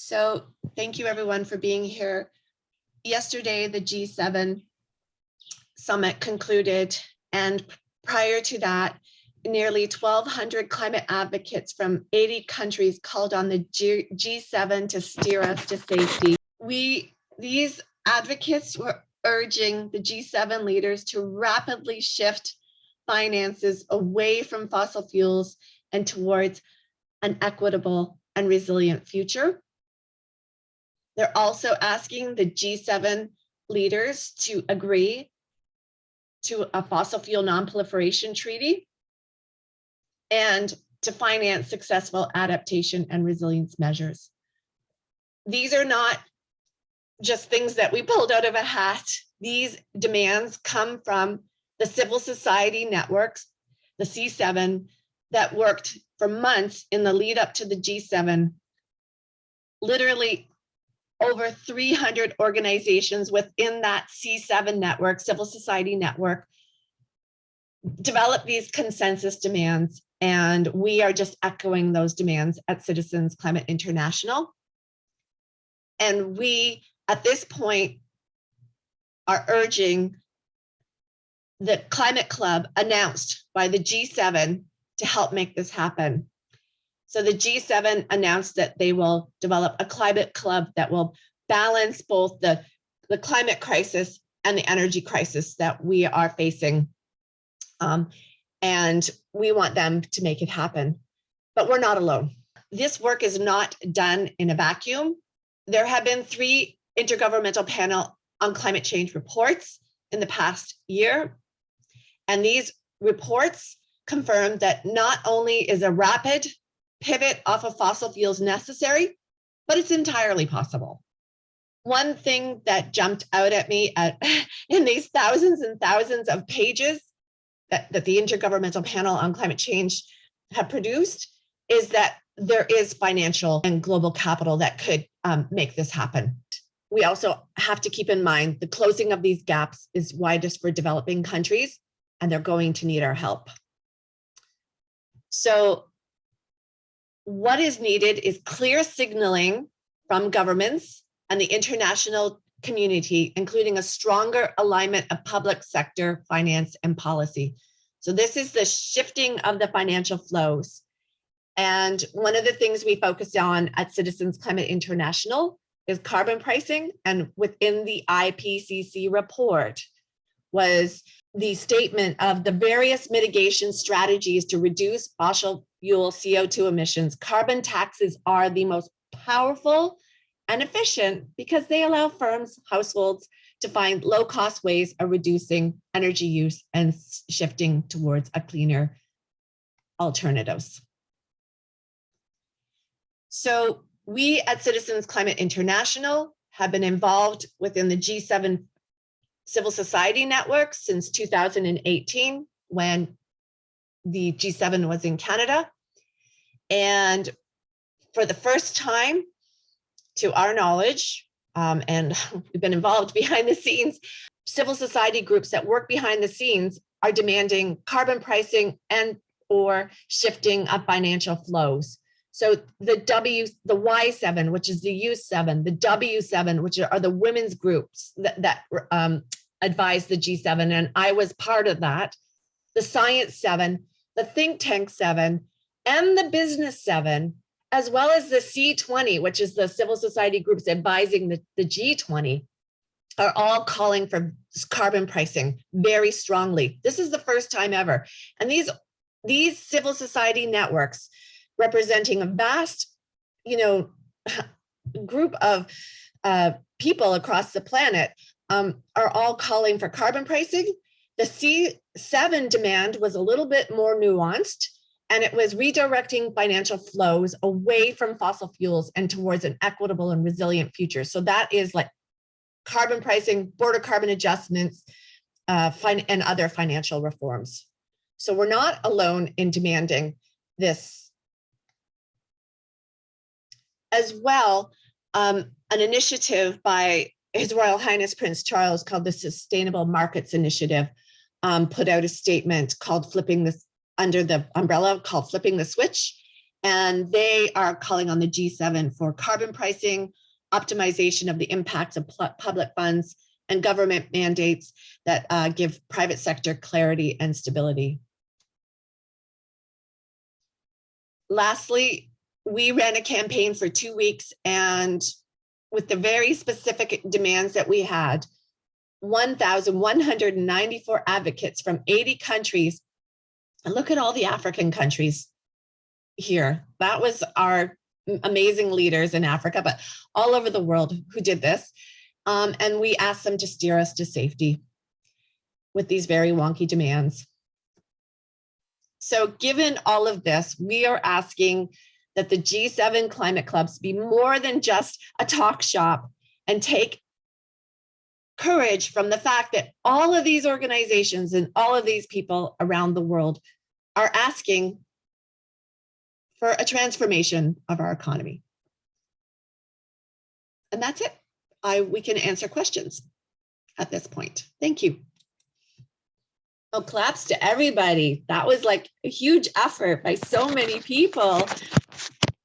So thank you everyone for being here. Yesterday, the G7 summit concluded, and prior to that, nearly 1,200 climate advocates from 80 countries called on the G7 to steer us to safety. These advocates were urging the G7 leaders to rapidly shift finances away from fossil fuels and towards an equitable and resilient future. They're also asking the G7 leaders to agree to a fossil fuel non-proliferation treaty and to finance successful adaptation and resilience measures. These are not just things that we pulled out of a hat. These demands come from the civil society networks, the C7, that worked for months in the lead up to the G7. Literally over 300 organizations within that C7 network, civil society network, developed these consensus demands, and we are just echoing those demands at Citizens Climate International. And we, at this point, are urging the Climate Club announced by the G7 to help make this happen. So the G7 announced that they will develop a climate club that will balance both the climate crisis and the energy crisis that we are facing. And we want them to make it happen, but we're not alone. This work is not done in a vacuum. There have been 3 intergovernmental panel on climate change reports in the past year. And these reports confirm that not only is a rapid pivot off of fossil fuels necessary, but it's entirely possible. One thing that jumped out at me in these thousands and thousands of pages that the Intergovernmental Panel on Climate Change have produced is that there is financial and global capital that could make this happen. We also have to keep in mind the closing of these gaps is widest for developing countries, and they're going to need our help. So what is needed is clear signaling from governments and the international community, including a stronger alignment of public sector finance and policy. So this is the shifting of the financial flows. And one of the things we focus on at Citizens Climate International is carbon pricing. And within the IPCC report was the statement of the various mitigation strategies to reduce fossil fuel CO2 emissions. Carbon taxes are the most powerful and efficient because they allow firms, households to find low-cost ways of reducing energy use and shifting towards a cleaner alternatives. So we at Citizens Climate International have been involved within the G7 civil society network since 2018, when the G7 was in Canada. And for the first time, to our knowledge, and we've been involved behind the scenes, civil society groups that work behind the scenes are demanding carbon pricing and or shifting of financial flows. So the Y7, which is the U7, the W7, which are the women's groups that advise the G7, and I was part of that, the Science 7, the Think Tank 7, and the Business 7, as well as the C20, which is the civil society groups advising the G20, are all calling for carbon pricing very strongly. This is the first time ever. And these civil society networks, representing a vast, group of people across the planet, are all calling for carbon pricing. The C7 demand was a little bit more nuanced, and it was redirecting financial flows away from fossil fuels and towards an equitable and resilient future. So that is like carbon pricing, border carbon adjustments, and other financial reforms. So we're not alone in demanding this. As well, an initiative by His Royal Highness Prince Charles called the Sustainable Markets Initiative put out a statement called under the umbrella called Flipping the Switch. And they are calling on the G7 for carbon pricing, optimization of the impacts of public funds, and government mandates that give private sector clarity and stability. Lastly, we ran a campaign for 2 weeks, and with the very specific demands that we had, 1,194 advocates from 80 countries. And look at all the African countries here. That was our amazing leaders in Africa, but all over the world who did this. And we asked them to steer us to safety with these very wonky demands. So given all of this, we are asking that the G7 climate clubs be more than just a talk shop and take courage from the fact that all of these organizations and all of these people around the world are asking for a transformation of our economy. And that's it. We can answer questions at this point. Thank you. Oh, claps to everybody. That was like a huge effort by so many people.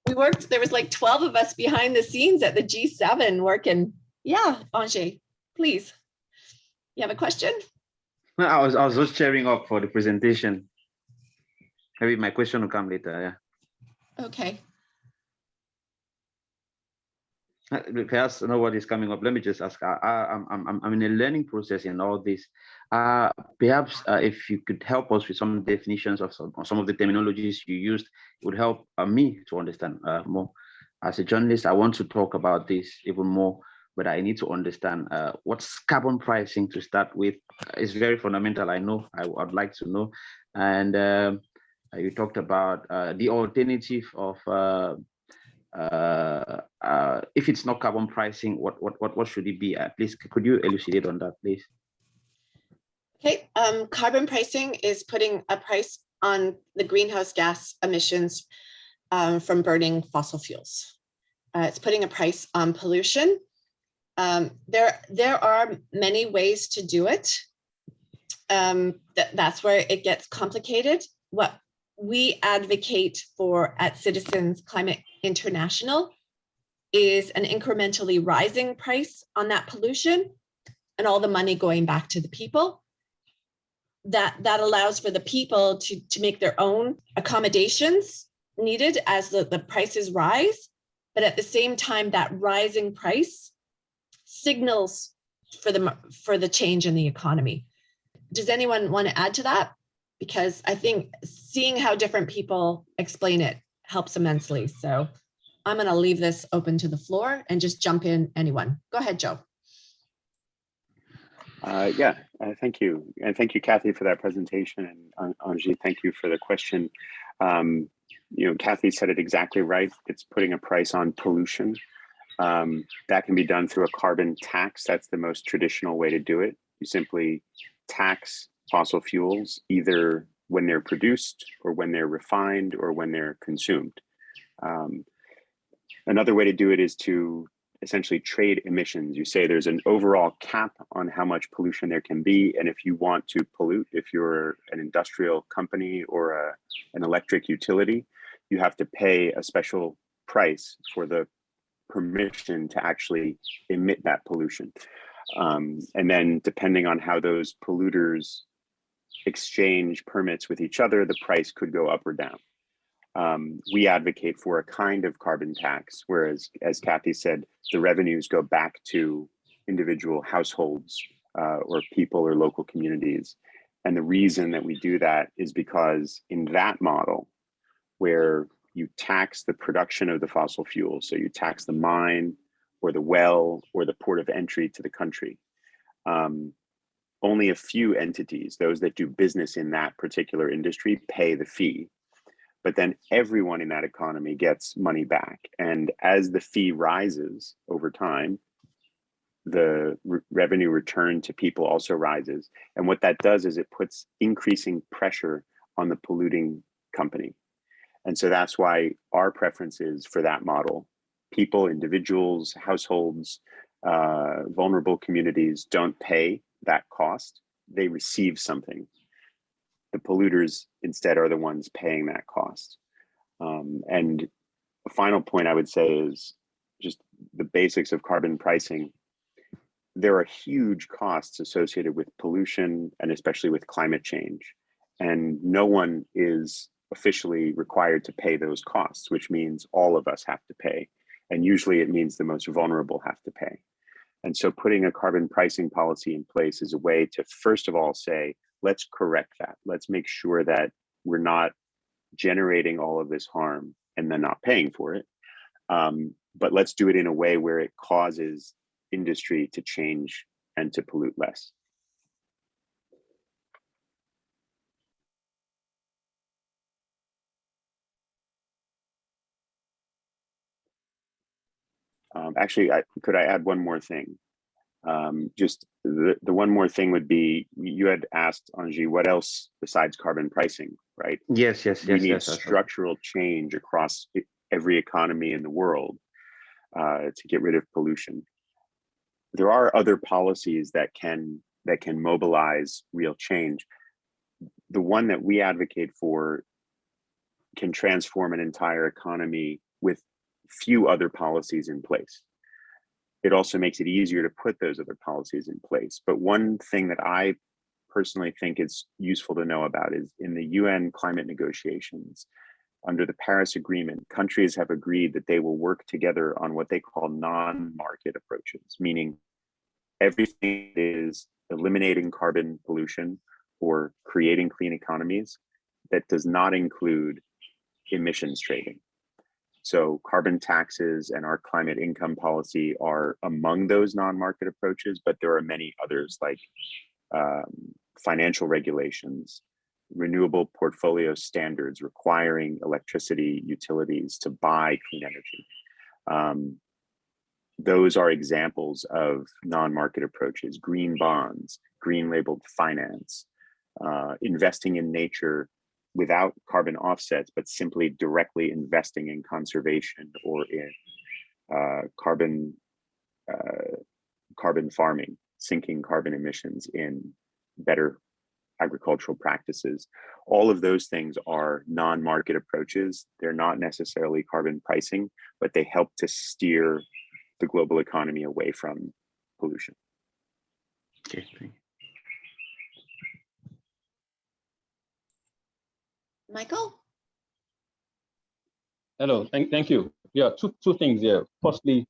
We worked, there was like 12 of us behind the scenes at the G7 working. Yeah, Ange, please. You have a question? No, I was just cheering up for the presentation. Maybe my question will come later, yeah. Okay. Perhaps know what is coming up. Let me just ask. I'm in a learning process in all this. Perhaps if you could help us with some definitions of some of the terminologies you used, it would help me to understand more. As a journalist, I want to talk about this even more, but I need to understand what's carbon pricing to start with. It's very fundamental. I know. I'd like to know. And you talked about the alternative of. If it's not carbon pricing, what should it be? Please, could you elucidate on that, please? Okay, carbon pricing is putting a price on the greenhouse gas emissions from burning fossil fuels. It's putting a price on pollution. There are many ways to do it. That's where it gets complicated. What we advocate for at Citizens Climate International is an incrementally rising price on that pollution and all the money going back to the people. That allows for the people to make their own accommodations needed as the prices rise, but at the same time, that rising price signals for the change in the economy. Does anyone want to add to that? Because I think seeing how different people explain it helps immensely. So I'm going to leave this open to the floor and just jump in, anyone. Go ahead, Joe. Thank you. And thank you, Kathy, for that presentation. And Angie, thank you for the question. Kathy said it exactly right. It's putting a price on pollution. That can be done through a carbon tax. That's the most traditional way to do it. You simply tax fossil fuels, either when they're produced or when they're refined or when they're consumed. Another way to do it is to essentially trade emissions. You say there's an overall cap on how much pollution there can be. And if you want to pollute, if you're an industrial company or an electric utility, you have to pay a special price for the permission to actually emit that pollution. And then depending on how those polluters exchange permits with each other, the price could go up or down. We advocate for a kind of carbon tax, whereas, as Kathy said, the revenues go back to individual households or people or local communities. And the reason that we do that is because in that model, where you tax the production of the fossil fuel, so you tax the mine or the well or the port of entry to the country, only a few entities, those that do business in that particular industry, pay the fee. But then everyone in that economy gets money back. And as the fee rises over time, the revenue return to people also rises. And what that does is it puts increasing pressure on the polluting company. And so that's why our preference is for that model. People, individuals, households, vulnerable communities don't pay that cost. They receive something. The polluters instead are the ones paying that cost. And a final point I would say is just the basics of carbon pricing. There are huge costs associated with pollution and especially with climate change. And no one is officially required to pay those costs, which means all of us have to pay. And usually it means the most vulnerable have to pay. And so putting a carbon pricing policy in place is a way to, first of all, say, let's correct that. Let's make sure that we're not generating all of this harm and then not paying for it. But let's do it in a way where it causes industry to change and to pollute less. Actually, could I add one more thing? Just the one more thing would be, you had asked, Angie, what else besides carbon pricing, right? Yes. We need structural change across every economy in the world to get rid of pollution. There are other policies that can mobilize real change. The one that we advocate for can transform an entire economy with few other policies in place. It also makes it easier to put those other policies in place. But one thing that I personally think is useful to know about is in the UN climate negotiations, under the Paris Agreement, countries have agreed that they will work together on what they call non-market approaches, meaning everything is eliminating carbon pollution or creating clean economies that does not include emissions trading. So carbon taxes and our climate income policy are among those non-market approaches, but there are many others like financial regulations, renewable portfolio standards requiring electricity utilities to buy clean energy. Those are examples of non-market approaches: green bonds, green labeled finance, investing in nature without carbon offsets, but simply directly investing in conservation or in carbon farming, sinking carbon emissions in better agricultural practices. All of those things are non-market approaches. They're not necessarily carbon pricing, but they help to steer the global economy away from pollution. Okay, thank you. Michael? Hello, thank you. Yeah, two things here. Firstly,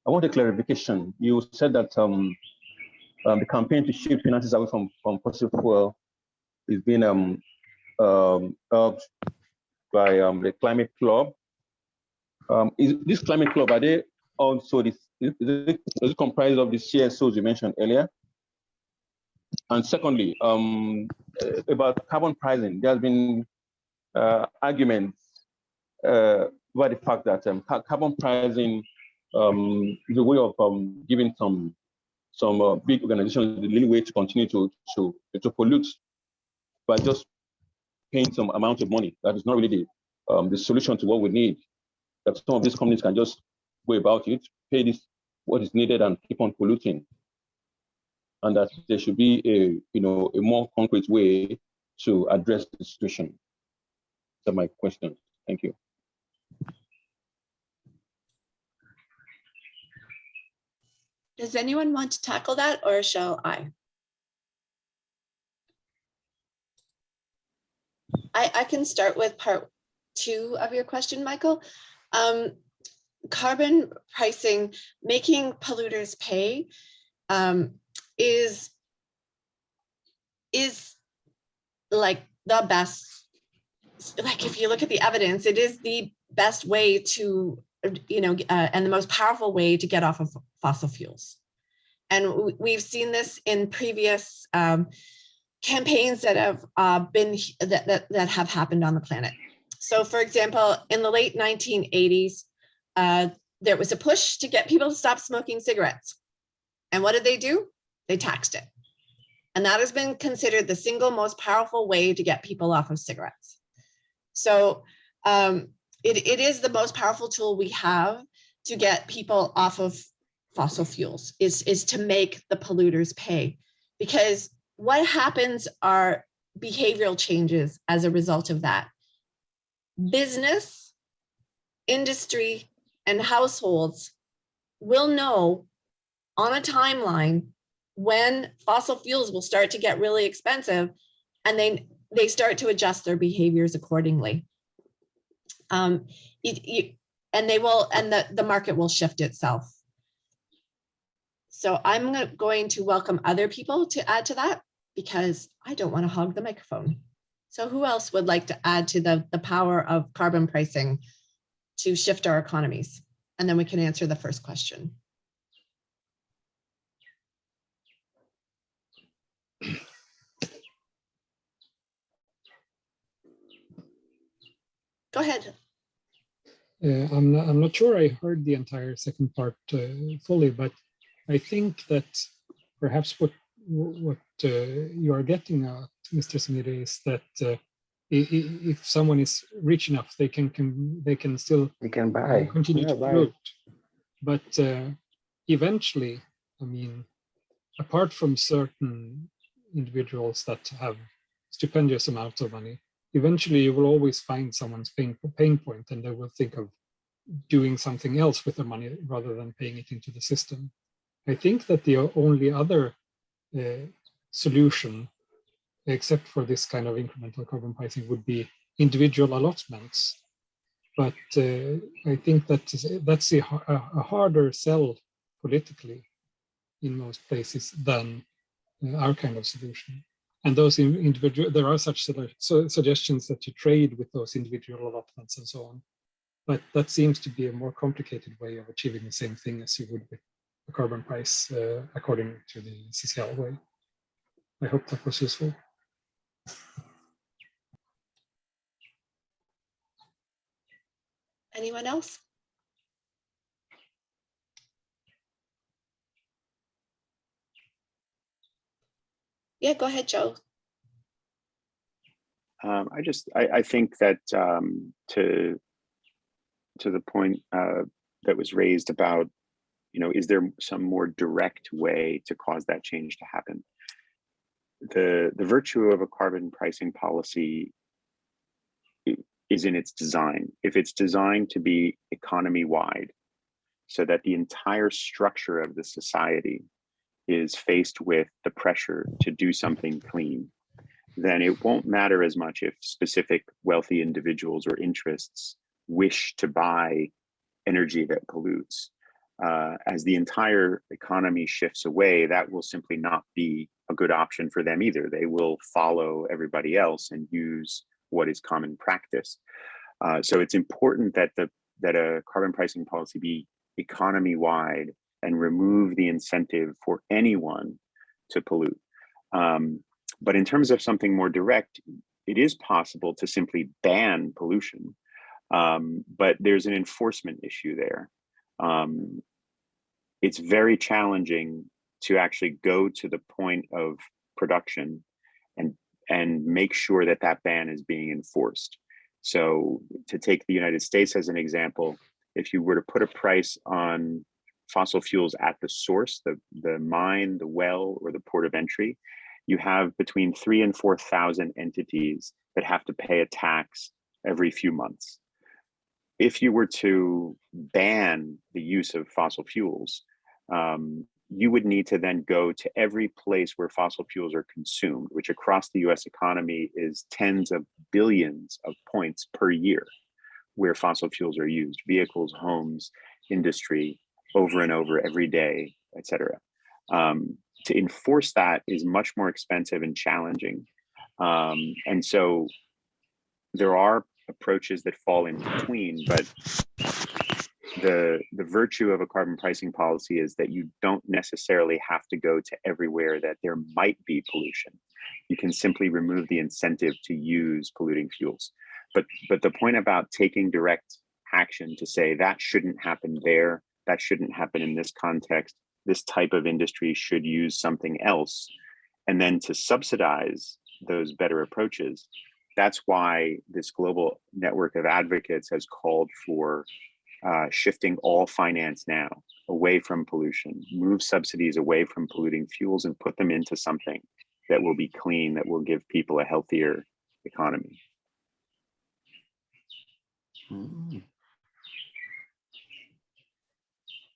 I want a clarification. You said that the campaign to shift finances away from fossil fuel is being urged by the Climate Club. Is this Climate Club, are they also is it comprised of the CSOs you mentioned earlier? And secondly, about carbon pricing, there has been arguments about the fact that carbon pricing is a way of giving some big organizations the leeway to continue to pollute by just paying some amount of money. That is not really the solution to what we need. That some of these companies can just go about it, pay this what is needed, and keep on polluting. And that there should be a more concrete way to address the situation. That's my question. Thank you. Does anyone want to tackle that, or shall I? I can start with part 2 of your question, Michael. Carbon pricing, making polluters pay, is like the best. Like if you look at the evidence, it is the best way to, and the most powerful way to get off of fossil fuels. And we've seen this in previous campaigns that have that have happened on the planet. So, for example, in the late 1980s, there was a push to get people to stop smoking cigarettes. And what did they do? They taxed it. And that has been considered the single most powerful way to get people off of cigarettes. So it is the most powerful tool we have to get people off of fossil fuels, is to make the polluters pay. Because what happens are behavioral changes as a result of that. Business industry, and households will know on a timeline when fossil fuels will start to get really expensive, and they start to adjust their behaviors accordingly. And they will, and the market will shift itself. So I'm going to welcome other people to add to that, because I don't want to hog the microphone. So who else would like to add to the power of carbon pricing to shift our economies? And then we can answer the first question. Go ahead. I'm not sure I heard the entire second part fully, but I think that perhaps what you are getting at, Mr. Samiri, is that if someone is rich enough, they can still buy. continue to pollute. But eventually, I mean, apart from certain individuals that have stupendous amounts of money, eventually you will always find someone's pain point, and they will think of doing something else with their money rather than paying it into the system. I think that the only other solution, except for this kind of incremental carbon pricing, would be individual allotments. But I think that that's a harder sell politically in most places than our kind of solution. And those individual, there are such suggestions that you trade with those individual allotments and so on. But that seems to be a more complicated way of achieving the same thing as you would with a carbon price, according to the CCL way. I hope that was useful. Anyone else? Yeah, go ahead, Joe. I think that to the point that was raised about, is there some more direct way to cause that change to happen? The virtue of a carbon pricing policy is in its design. If it's designed to be economy-wide, so that the entire structure of the society is faced with the pressure to do something clean, then it won't matter as much if specific wealthy individuals or interests wish to buy energy that pollutes. As the entire economy shifts away, that will simply not be a good option for them either. They will follow everybody else and use what is common practice. So it's important that a carbon pricing policy be economy-wide and remove the incentive for anyone to pollute. But in terms of something more direct, it is possible to simply ban pollution, but there's an enforcement issue there. It's very challenging to actually go to the point of production and make sure that that ban is being enforced. So to take the United States as an example, if you were to put a price on fossil fuels at the source, the mine, the well, or the port of entry, you have between 3,000 and 4,000 entities that have to pay a tax every few months. If you were to ban the use of fossil fuels, you would need to then go to every place where fossil fuels are consumed, which across the US economy is tens of billions of points per year where fossil fuels are used, vehicles, homes, industry, over and over every day, et cetera. To enforce that is much more expensive and challenging. And so there are approaches that fall in between, but the virtue of a carbon pricing policy is that you don't necessarily have to go to everywhere that there might be pollution. You can simply remove the incentive to use polluting fuels. But the point about taking direct action to say that shouldn't happen there, that shouldn't happen in this context, this type of industry should use something else, and then to subsidize those better approaches, that's why this global network of advocates has called for shifting all finance now away from pollution, move subsidies away from polluting fuels and put them into something that will be clean, that will give people a healthier economy.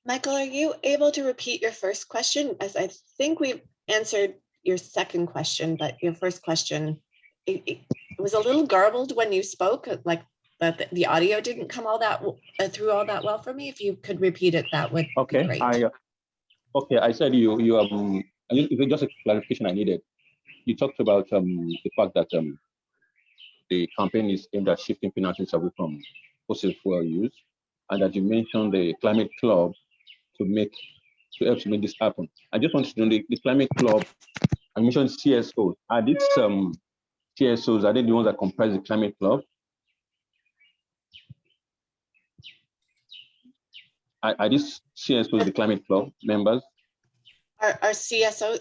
Michael, are you able to repeat your first question? As I think we've answered your second question, but your first question, it was a little garbled when you spoke, like, but the audio didn't come all that through all that well for me. If you could repeat it, that would be great. I said it's just a clarification I needed. You talked about the fact that the campaign is aimed at shifting finances away from fossil fuel use, and that you mentioned the climate club to help to make this happen. I just want to know the climate club. I mentioned CSOs. Are these CSOs? Are they the ones that comprise the climate club? Are these CSOs the climate club members? Our CSO,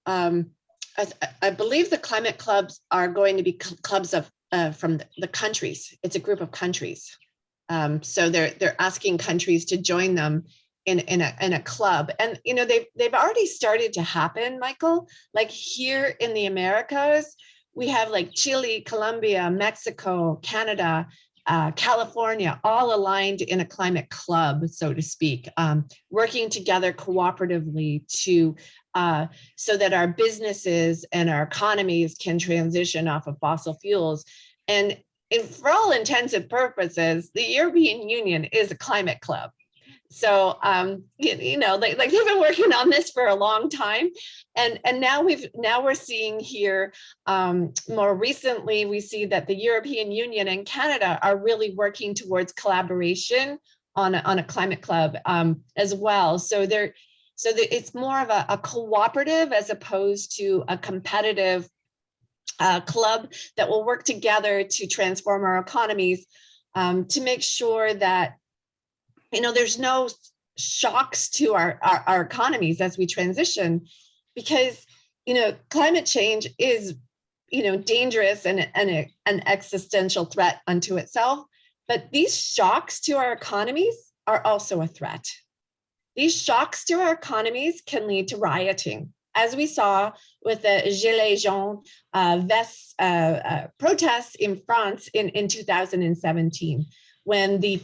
I believe the climate clubs are going to be clubs of from the countries. It's a group of countries. So they're asking countries to join them in a club, and you know they've already started to happen, Michael. Like here in the Americas, we have like Chile, Colombia, Mexico, Canada, California, all aligned in a climate club, so to speak, working together cooperatively to so that our businesses and our economies can transition off of fossil fuels. And for all intents and purposes, the European Union is a climate club. So, you know, like they've been working on this for a long time, and now we're seeing here more recently, we see that the European Union and Canada are really working towards collaboration on a climate club as well. So it's more of a cooperative as opposed to a competitive club that will work together to transform our economies to make sure that, you know, there's no shocks to our economies as we transition, because, you know, climate change is, you know, dangerous and an existential threat unto itself. But these shocks to our economies are also a threat. These shocks to our economies can lead to rioting, as we saw with the Gilets jaunes vests protests in France in 2017. When the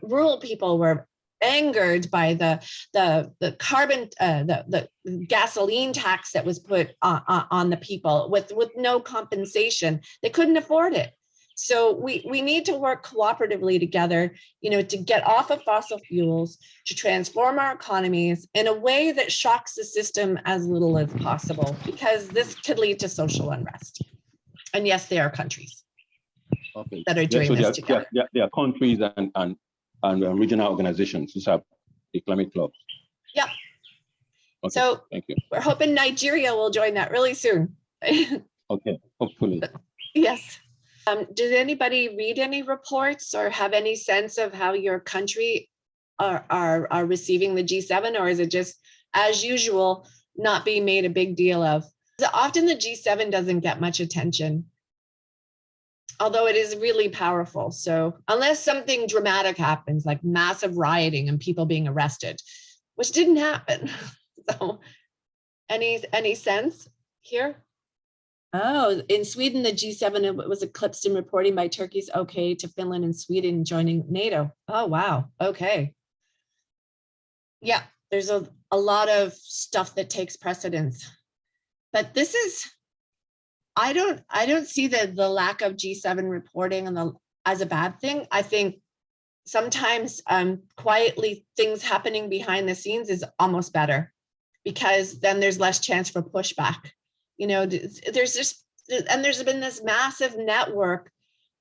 rural people were angered by the carbon, the gasoline tax that was put on the people with no compensation, they couldn't afford it. So we need to work cooperatively together, you know, to get off of fossil fuels, to transform our economies in a way that shocks the system as little as possible, because this could lead to social unrest. And yes, there are countries that are doing this together. There are countries and regional organizations who have the climate clubs. Yeah. Okay, so thank you. We're hoping Nigeria will join that really soon. Okay, hopefully. Yes. Did anybody read any reports or have any sense of how your country are receiving the G7, or is it just as usual not being made a big deal of? Often the G7 doesn't get much attention, although it is really powerful. So unless something dramatic happens, like massive rioting and people being arrested, which didn't happen. So any sense here? Oh, in Sweden, the G7 it was eclipsed in reporting by Turkey's okay to Finland and Sweden joining NATO. Oh, wow. Okay. Yeah, there's a lot of stuff that takes precedence. But this is, I don't see the lack of G7 reporting as a bad thing. I think sometimes quietly things happening behind the scenes is almost better, because then there's less chance for pushback. You know, there's been this massive network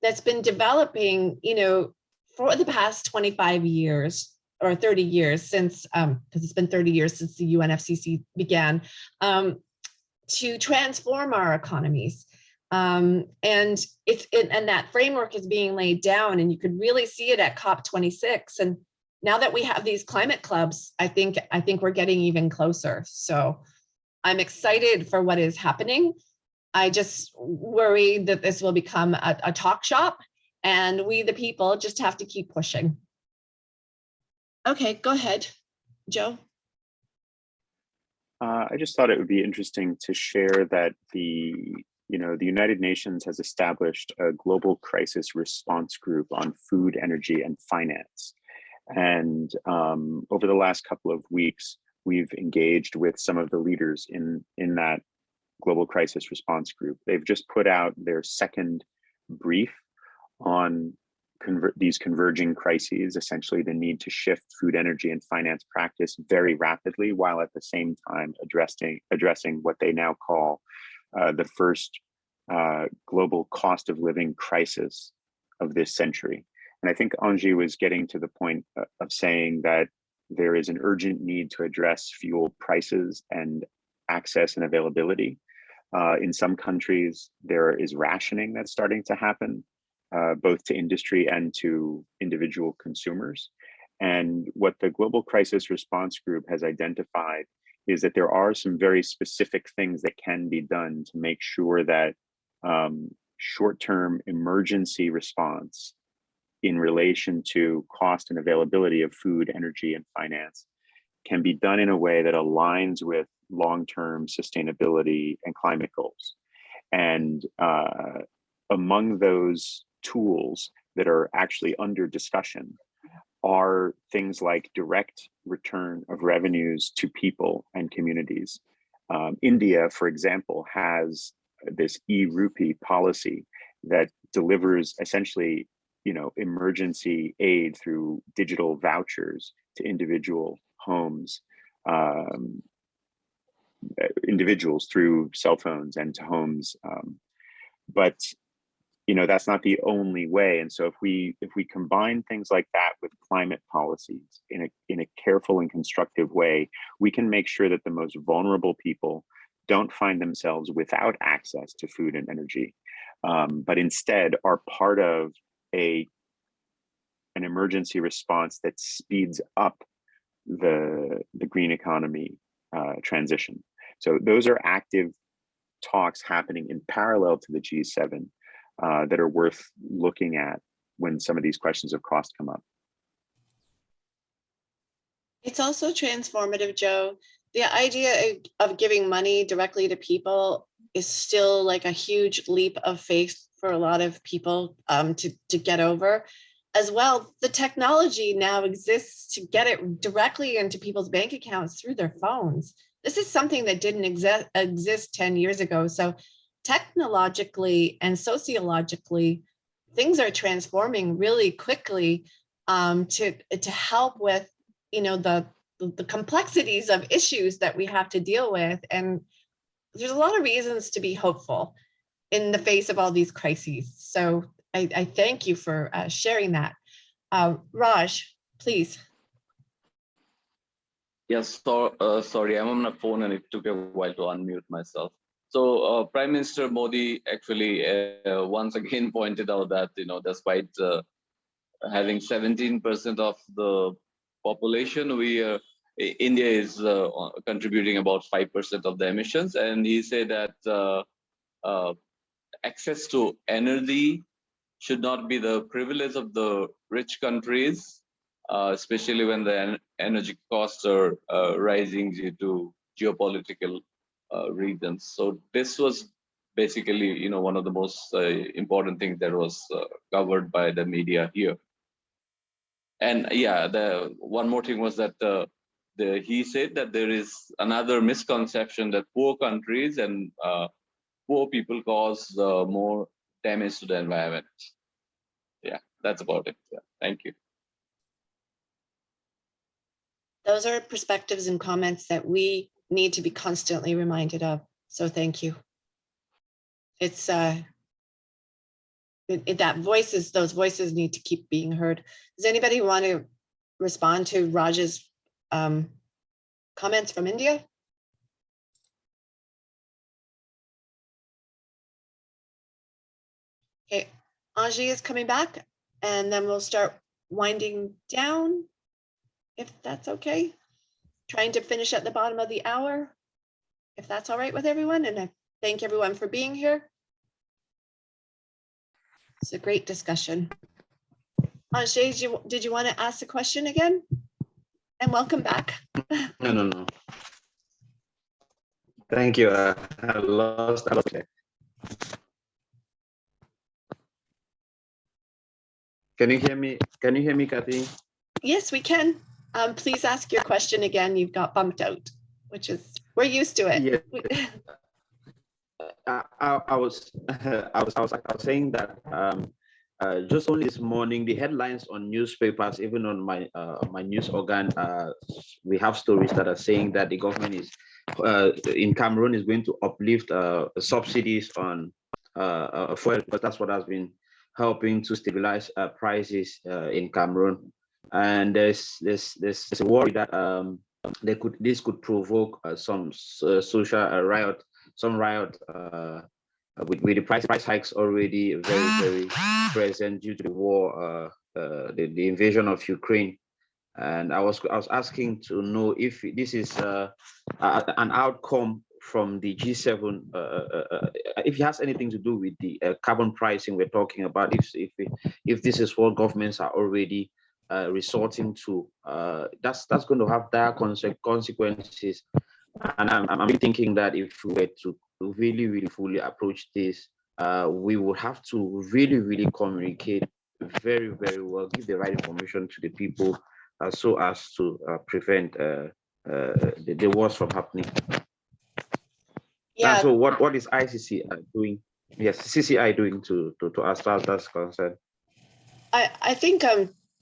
that's been developing, you know, for the past 25 years or 30 years since, because it's been 30 years since the UNFCCC began, to transform our economies. And that framework is being laid down, and you could really see it at COP26. And now that we have these climate clubs, I think we're getting even closer. So I'm excited for what is happening. I just worry that this will become a talk shop, and we, the people, just have to keep pushing. Okay, go ahead, Joe. I just thought it would be interesting to share that the United Nations has established a global crisis response group on food, energy, and finance. And over the last couple of weeks, we've engaged with some of the leaders in that global crisis response group. They've just put out their second brief on these converging crises, essentially the need to shift food, energy, and finance practice very rapidly, while at the same time addressing what they now call the first global cost of living crisis of this century. And I think Angie was getting to the point of saying that there is an urgent need to address fuel prices and access and availability. In some countries, there is rationing that's starting to happen, both to industry and to individual consumers. And what the Global Crisis Response Group has identified is that there are some very specific things that can be done to make sure that short-term emergency response in relation to cost and availability of food, energy, and finance can be done in a way that aligns with long-term sustainability and climate goals. And among those tools that are actually under discussion are things like direct return of revenues to people and communities. India, for example, has this e-rupee policy that delivers essentially, emergency aid through digital vouchers to individual homes, individuals through cell phones and to homes. But that's not the only way. And so if we combine things like that with climate policies in a careful and constructive way, we can make sure that the most vulnerable people don't find themselves without access to food and energy, but instead are part of an emergency response that speeds up the green economy transition. So those are active talks happening in parallel to the G7 that are worth looking at when some of these questions of cost come up. It's also transformative, Joe. The idea of giving money directly to people is still like a huge leap of faith for a lot of people to get over. As well, the technology now exists to get it directly into people's bank accounts through their phones. This is something that didn't exist 10 years ago. So technologically and sociologically, things are transforming really quickly to help with, the complexities of issues that we have to deal with. And there's a lot of reasons to be hopeful in the face of all these crises. So I thank you for sharing that. Raj, please. Yes, sorry, I'm on my phone and it took a while to unmute myself. So Prime Minister Modi actually once again pointed out that, despite having 17% of the population, India is contributing about 5% of the emissions. And he said that access to energy should not be the privilege of the rich countries, especially when the energy costs are rising due to geopolitical reasons. So this was basically, one of the most important things that was covered by the media here. And yeah, the one more thing was that he said that there is another misconception that poor countries and poor people cause more damage to the environment. Yeah, that's about it. Yeah, thank you. Those are perspectives and comments that we need to be constantly reminded of. So thank you. It's those voices need to keep being heard. Does anybody want to respond to Raj's comments from India? Okay, Angie is coming back, and then we'll start winding down, if that's okay. Trying to finish at the bottom of the hour, if that's all right with everyone. And I thank everyone for being here. It's a great discussion. Angie, did you want to ask the question again? And welcome back. No. Thank you. I lost. Can you hear me? Can you hear me, Kathy? Yes, we can. Please ask your question again. You've got bumped out, which is, we're used to it. Yeah. I was saying that just only this morning, the headlines on newspapers, even on my news organ, we have stories that are saying that the government is in Cameroon is going to uplift subsidies on fuel, because that's what has been helping to stabilize prices in Cameroon. And there's a worry that this could provoke some social riot, with the price hikes already very present due to the war, the invasion of Ukraine. And I was asking to know if this is an outcome from the G7, if it has anything to do with the carbon pricing we're talking about, if this is what governments are already resorting to, that's going to have dire consequences. And I'm thinking that if we were to really fully approach this, we would have to really communicate very well, give the right information to the people, so as to prevent the worst from happening. Yeah. And so what is ICC doing? Yes, CCI doing to as far as that's concerned? I think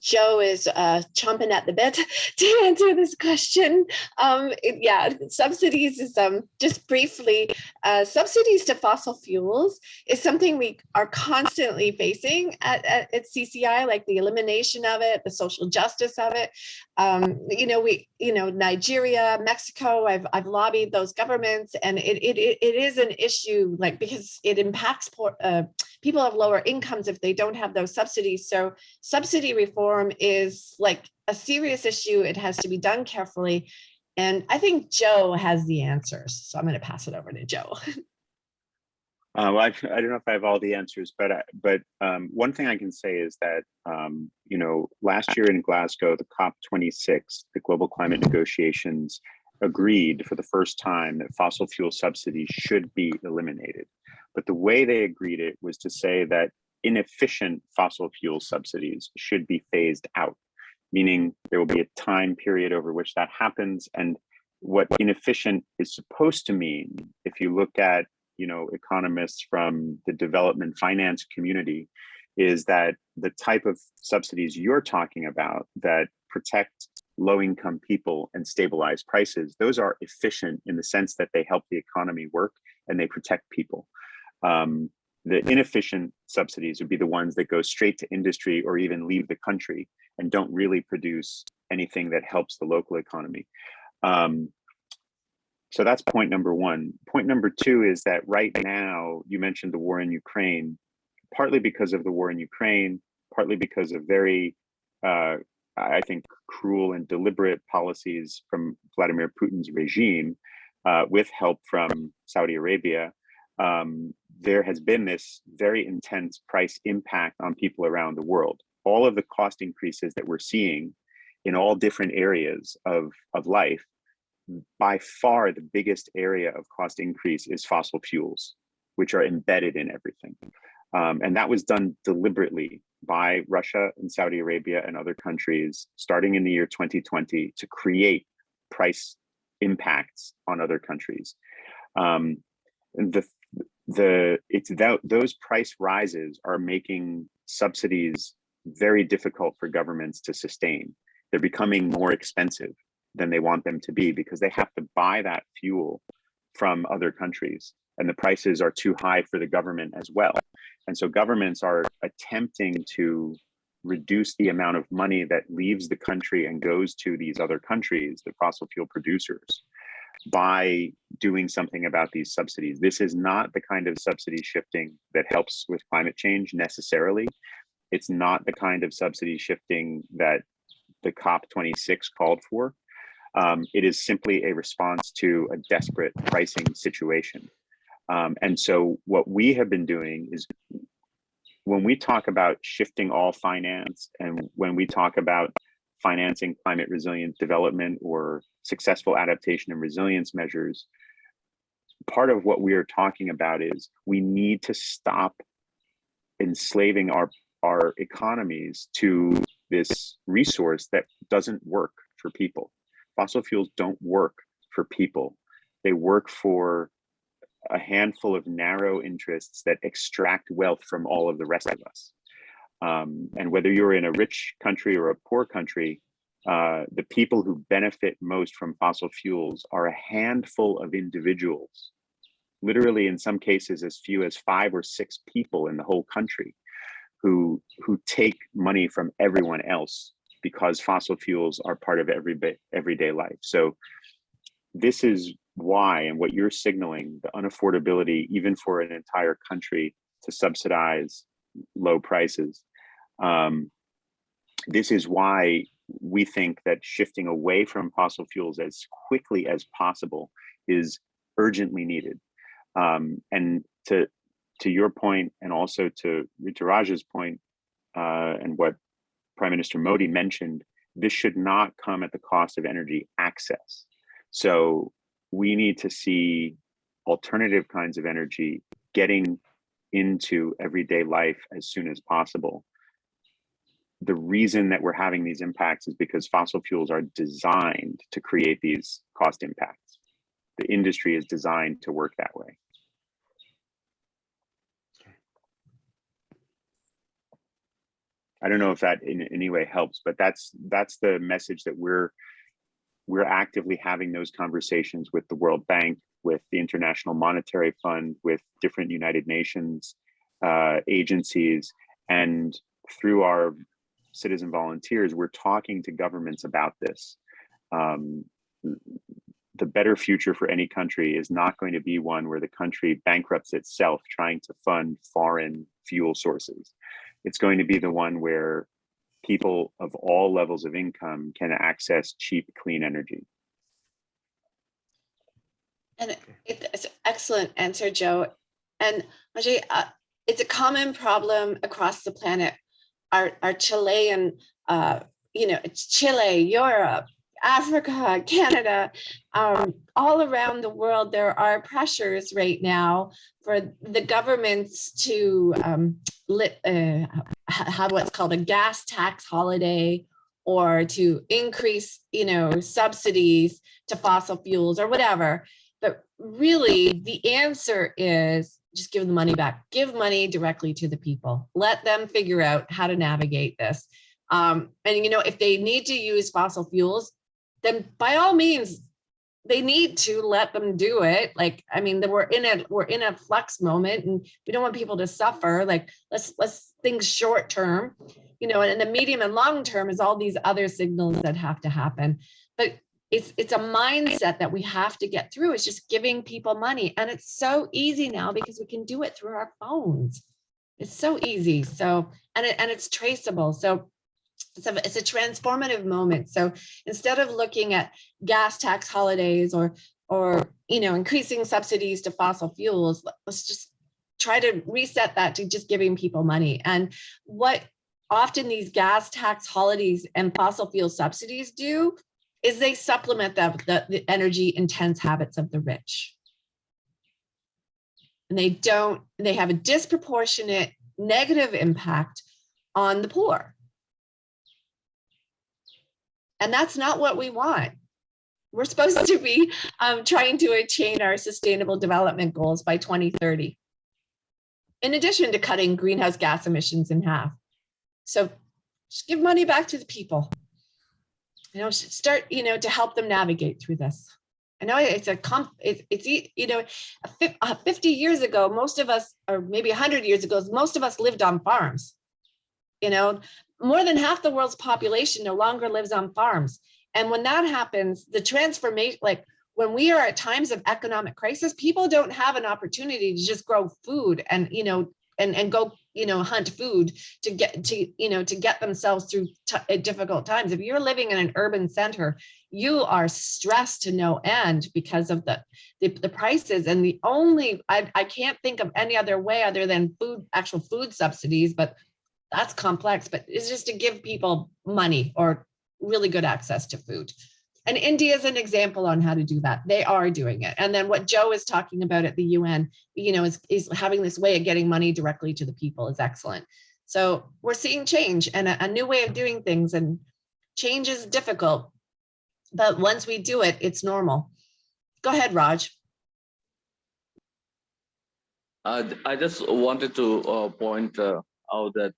Joe is chomping at the bit to answer this question. Yeah, subsidies is just briefly, subsidies to fossil fuels is something we are constantly facing at CCI, like the elimination of it, the social justice of it. Nigeria, Mexico, I've lobbied those governments, and it is an issue, like, because it impacts people of lower incomes if they don't have those subsidies. So subsidy reform is like a serious issue. It has to be done carefully. And I think Joe has the answers. So I'm going to pass it over to Joe. Well, I don't know if I have all the answers, but one thing I can say is that, last year in Glasgow, the COP26, the global climate negotiations, agreed for the first time that fossil fuel subsidies should be eliminated. But the way they agreed it was to say that inefficient fossil fuel subsidies should be phased out, meaning there will be a time period over which that happens. And what inefficient is supposed to mean, if you look at, economists from the development finance community, is that the type of subsidies you're talking about that protect low-income people and stabilize prices, those are efficient in the sense that they help the economy work and they protect people. The inefficient subsidies would be the ones that go straight to industry or even leave the country and don't really produce anything that helps the local economy. So that's point number one. Point number two is that right now, you mentioned the war in Ukraine, partly because of the war in Ukraine, partly because of very, I think, cruel and deliberate policies from Vladimir Putin's regime, with help from Saudi Arabia. There has been this very intense price impact on people around the world. All of the cost increases that we're seeing in all different areas of life, by far the biggest area of cost increase is fossil fuels, which are embedded in everything. And that was done deliberately by Russia and Saudi Arabia and other countries starting in the year 2020 to create price impacts on other countries. Those price rises are making subsidies very difficult for governments to sustain. They're becoming more expensive than they want them to be because they have to buy that fuel from other countries, and the prices are too high for the government as well. And so governments are attempting to reduce the amount of money that leaves the country and goes to these other countries, the fossil fuel producers, by doing something about these subsidies. This is not the kind of subsidy shifting that helps with climate change necessarily. It's not the kind of subsidy shifting that the COP26 called for. It is simply a response to a desperate pricing situation. And so what we have been doing is, when we talk about shifting all finance, and when we talk about financing climate resilient development or successful adaptation and resilience measures, part of what we are talking about is we need to stop enslaving our economies to this resource that doesn't work for people. Fossil fuels don't work for people. They work for a handful of narrow interests that extract wealth from all of the rest of us. And whether you're in a rich country or a poor country, the people who benefit most from fossil fuels are a handful of individuals, literally in some cases as few as 5 or 6 people in the whole country, who take money from everyone else because fossil fuels are part of everyday life. So this is why, and what you're signaling, the unaffordability, even for an entire country to subsidize low prices. This is why we think that shifting away from fossil fuels as quickly as possible is urgently needed. And to your point, and also to Rituraj's point, and what Prime Minister Modi mentioned, this should not come at the cost of energy access. So we need to see alternative kinds of energy getting into everyday life as soon as possible. The reason that we're having these impacts is because fossil fuels are designed to create these cost impacts. The industry is designed to work that way. I don't know if that in any way helps, but that's the message that we're actively having those conversations with the World Bank, with the International Monetary Fund, with different United Nations agencies, and through our citizen volunteers, we're talking to governments about this. The better future for any country is not going to be one where the country bankrupts itself trying to fund foreign fuel sources. It's going to be the one where people of all levels of income can access cheap, clean energy. And it's an excellent answer, Joe. And Ajay, it's a common problem across the planet. Our Chilean, it's Chile, Europe, Africa, Canada, all around the world, there are pressures right now for the governments to have what's called a gas tax holiday, or to increase, subsidies to fossil fuels or whatever. But really, the answer is just give the money back. Give money directly to the people. Let them figure out how to navigate this. And if they need to use fossil fuels, then by all means, they need to let them do it. We're in a flux moment, and we don't want people to suffer. Let's think short term, and the medium and long term is all these other signals that have to happen. But it's a mindset that we have to get through. It's just giving people money, and it's so easy now because we can do it through our phones. It's so easy. So and it's traceable. So it's a transformative moment. So instead of looking at gas tax holidays or increasing subsidies to fossil fuels, let's just try to reset that to just giving people money. And what often these gas tax holidays and fossil fuel subsidies do is they supplement the energy intense habits of the rich. And they have a disproportionate negative impact on the poor. And that's not what we want. We're supposed to be trying to attain our sustainable development goals by 2030, in addition to cutting greenhouse gas emissions in half. So just give money back to the people. Start, to help them navigate through this. I know it's 50 years ago, most of us, or maybe 100 years ago, most of us lived on farms. More than half the world's population no longer lives on farms. And when that happens, the transformation, when we are at times of economic crisis, people don't have an opportunity to just grow food and go hunt food to get themselves through difficult times. If you're living in an urban center, you are stressed to no end because of the prices. And I can't think of any other way other than actual food subsidies, but that's complex, but it's just to give people money or really good access to food. And India is an example on how to do that. They are doing it. And then what Joe is talking about at the UN, is having this way of getting money directly to the people is excellent. So we're seeing change and a new way of doing things, and change is difficult, but once we do it, it's normal. Go ahead, Raj. I just wanted to point out that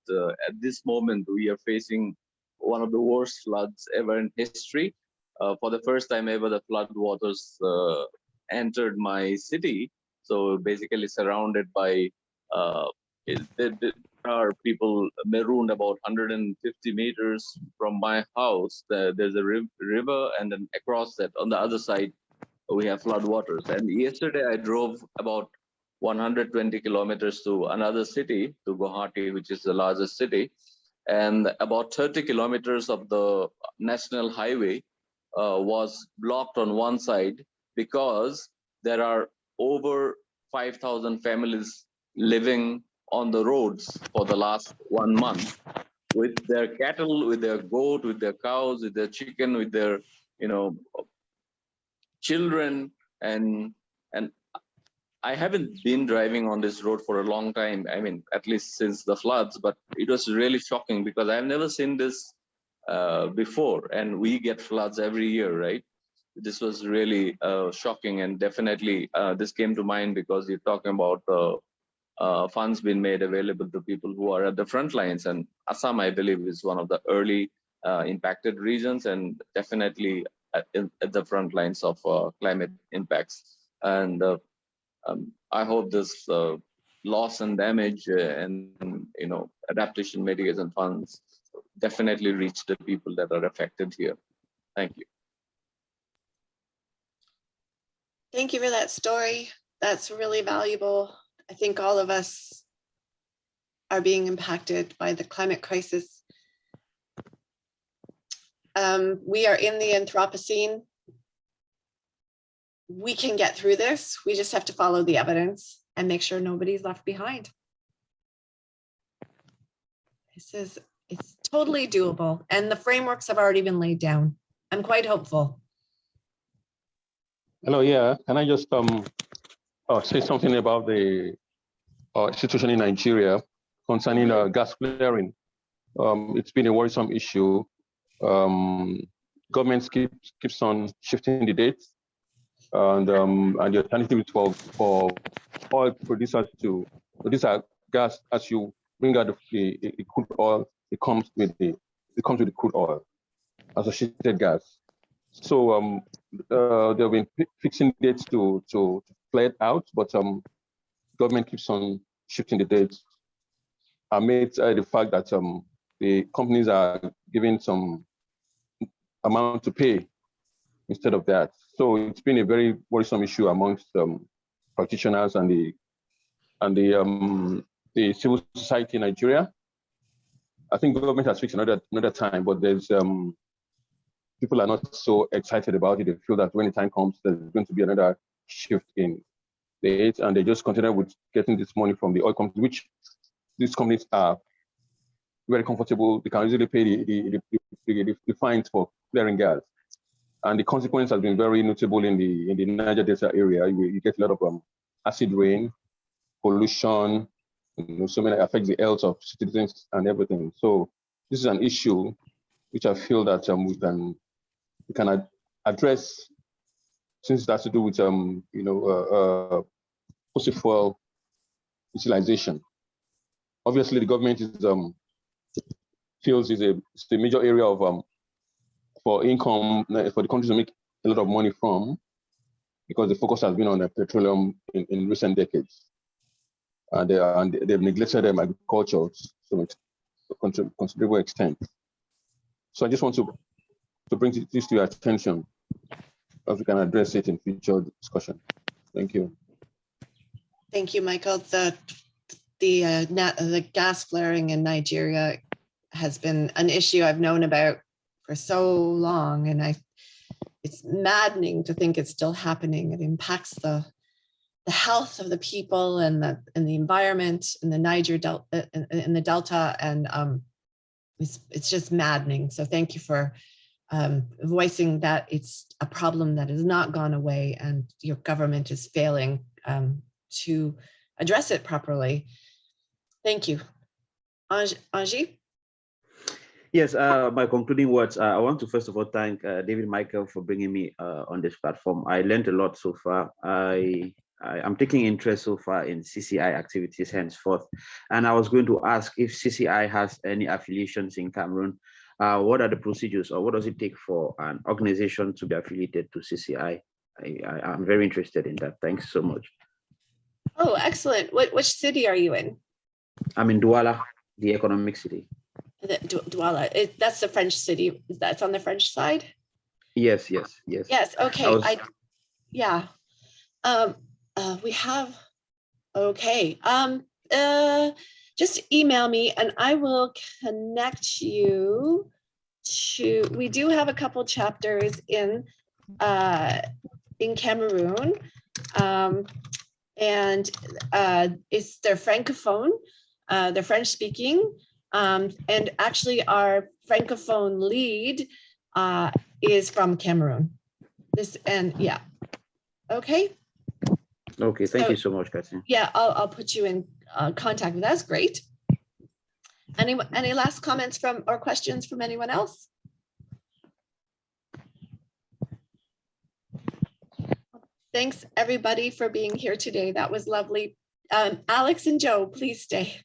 at this moment we are facing one of the worst floods ever in history. For the first time ever, the flood waters entered my city. So basically surrounded by, there are people marooned about 150 meters from my house. There's a river, and then across that, on the other side, we have flood waters. And yesterday I drove about 120 kilometers to another city, to Guwahati, which is the largest city. And about 30 kilometers of the national highway was blocked on one side because there are over 5,000 families living on the roads for the last 1 month with their cattle, with their goat, with their cows, with their chicken, with their, children. And I haven't been driving on this road for a long time. I mean, at least since the floods, but it was really shocking because I've never seen this before. And we get floods every year, right? This was really shocking, and definitely this came to mind because you're talking about funds being made available to people who are at the front lines. And Assam, I believe, is one of the early impacted regions, and definitely at the front lines of climate impacts. And I hope this loss and damage and adaptation mitigation funds definitely reach the people that are affected here. Thank you. Thank you for that story. That's really valuable. I think all of us are being impacted by the climate crisis. We are in the Anthropocene. We can get through this. We just have to follow the evidence and make sure nobody's left behind. It's totally doable, and the frameworks have already been laid down. I'm quite hopeful. Hello, yeah. Can I just say something about the situation in Nigeria concerning gas flaring? It's been a worrisome issue. Government keeps on shifting the dates, and the alternative for oil producers to produce gas. As you bring out the crude oil, it comes with the crude oil, associated gas. So they've been fixing dates to play it out, but government keeps on shifting the dates amid the fact that the companies are giving some amount to pay instead of that. So it's been a very worrisome issue amongst practitioners and the civil society in Nigeria. I think government has fixed another time, but there's people are not so excited about it. They feel that when the time comes, there's going to be another shift in the dates, and they just continue with getting this money from the oil companies, which these companies are very comfortable. They can easily pay the fines for flaring gas. And the consequence has been very notable in the Niger Delta area. You get a lot of acid rain, pollution, so many affects the health of citizens and everything. So this is an issue which I feel that we can address, since it has to do with fossil fuel utilization. Obviously, the government feels it's a major area of for income for the country to make a lot of money from, because the focus has been on petroleum in recent decades, and they've neglected agriculture to a considerable extent. So I just want to bring this to your attention, as we can address it in future discussion. Thank you. Thank you, Michael. The gas flaring in Nigeria has been an issue I've known about for so long, and it's maddening to think it's still happening. It impacts the health of the people and the environment in the Niger Delta, in the Delta, and it's just maddening. So thank you for voicing that it's a problem that has not gone away, and your government is failing to address it properly. Thank you. Angie? Yes, my concluding words, I want to first of all thank David Michael for bringing me on this platform. I learned a lot so far. I'm taking interest so far in CCI activities henceforth. And I was going to ask if CCI has any affiliations in Cameroon. What are the procedures, or what does it take for an organization to be affiliated to CCI? I'm very interested in that. Thanks so much. Oh, excellent. Which city are you in? I'm in Douala, the economic city. Douala. That's the French city. That's on the French side? Yes. Yes. Okay. Yeah. We have, okay. Just email me and I will connect you to, we do have a couple chapters in Cameroon. And they're Francophone, they're French speaking. And actually our Francophone lead is from Cameroon. Yeah, okay. Okay, thank you so much, Kathy. Yeah, I'll put you in contact with. That's great. Any last comments or questions from anyone else? Thanks everybody for being here today. That was lovely. Alex and Joe, please stay.